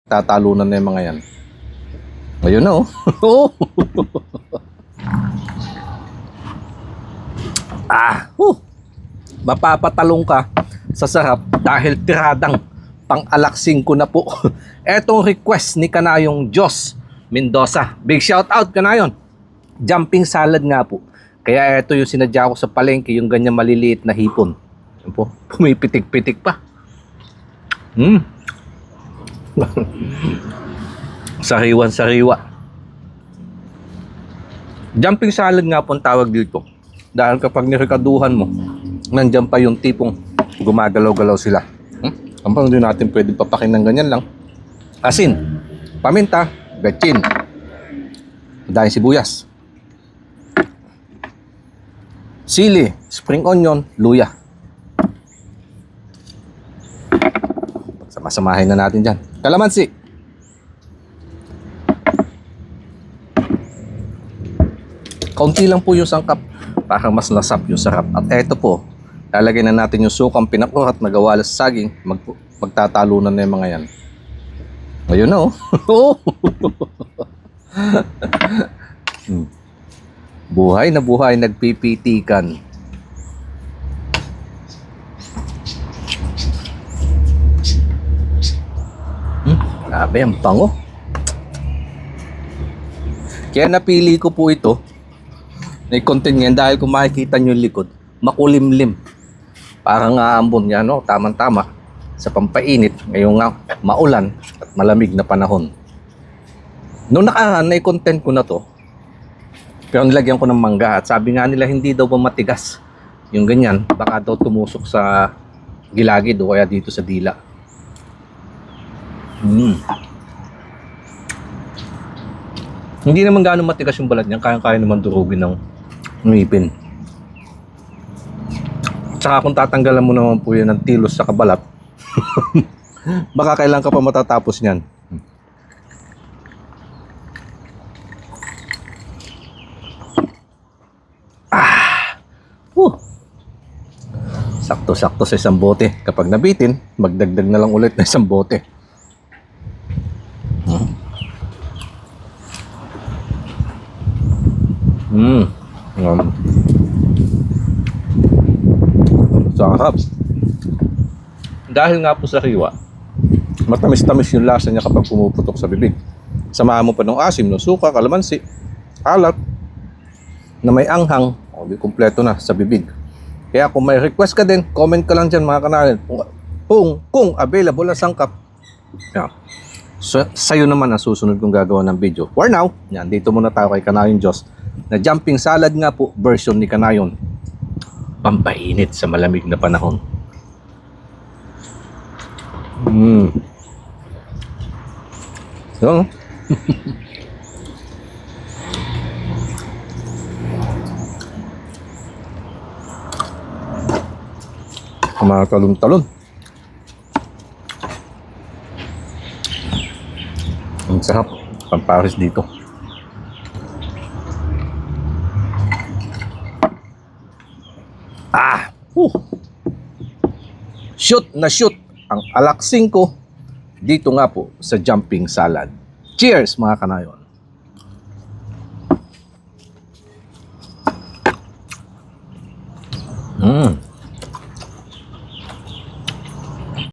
Tatalunan na yung mga yan. Ayun na oh. Mapapatalong ka sa sarap dahil tiradang pang-alaksing ko na po. Etong request ni Kanayong Diyos Mendoza. Big shout out Kanayon. Jumping salad nga po. Kaya ito yung sinadya ko sa palengke, yung ganyan maliliit na hipon. Yan po, pumipitik-pitik pa. Sariwan-sariwa. Jumping salad nga po ang tawag dito. Dahil kapag nirekaduhan mo, nandyan pa yung tipong gumagalaw-galaw sila. Ang din natin pwede papakin ng ganyan lang. Asin, paminta, betchin, dahil sibuyas, sili, spring onion, luya. Sama-samahin na natin dyan. Kalamansi. Kaunti lang po yung sangkap para mas lasap yung sarap. At eto po, lalagay na natin yung sukang pinakurat na gawa sa saging. Magtatalunan na yung mga yan. Ayun na oh. Buhay na buhay, nagpipitikan. Grabe, ang bango. Kaya napili ko po ito na i-content yan dahil kung makikita nyo yung likod, makulimlim. Parang aambon yan, no? Tamang-tama sa pampainit. Ngayong nga, maulan at malamig na panahon. Noong nakaraan, na-content ko na to. Pero nilagyan ko ng mangga at sabi nga nila hindi daw ba matigas yung ganyan. Baka daw tumusok sa gilagid o kaya dito sa dila. Hindi naman gaano matigas yung balat niya. Kaya-kaya naman durugin ng ngipin. Tsaka kung tatanggalan mo naman po yan ng tilos sa kabalat, baka kailan ka pa matatapos niyan. Sakto-sakto sa isang bote. Kapag nabitin, magdagdag na lang ulit na isang bote. Sarap. Dahil nga po sa riwa, matamis-tamis yung lasa niya kapag pumuputok sa bibig. Samahan mo pa ng asim, no suka, kalamansi, alat, na may anghang, di kumpleto na sa bibig. Kaya kung may request ka din, comment ka lang dyan mga kanayon. Kung available na sangkap, yeah. So, sa'yo naman ang susunod kong gagawa ng video. For now, yan, dito muna tayo kay Kanayong Diyos na jumping salad nga po, version ni Kanayon. Pampainit sa malamig na panahon. So, mga talon-talon. Ang sarap. Pamparis dito. Shoot na shoot ang alaksing ko dito nga po sa jumping salad. Cheers mga kanayon.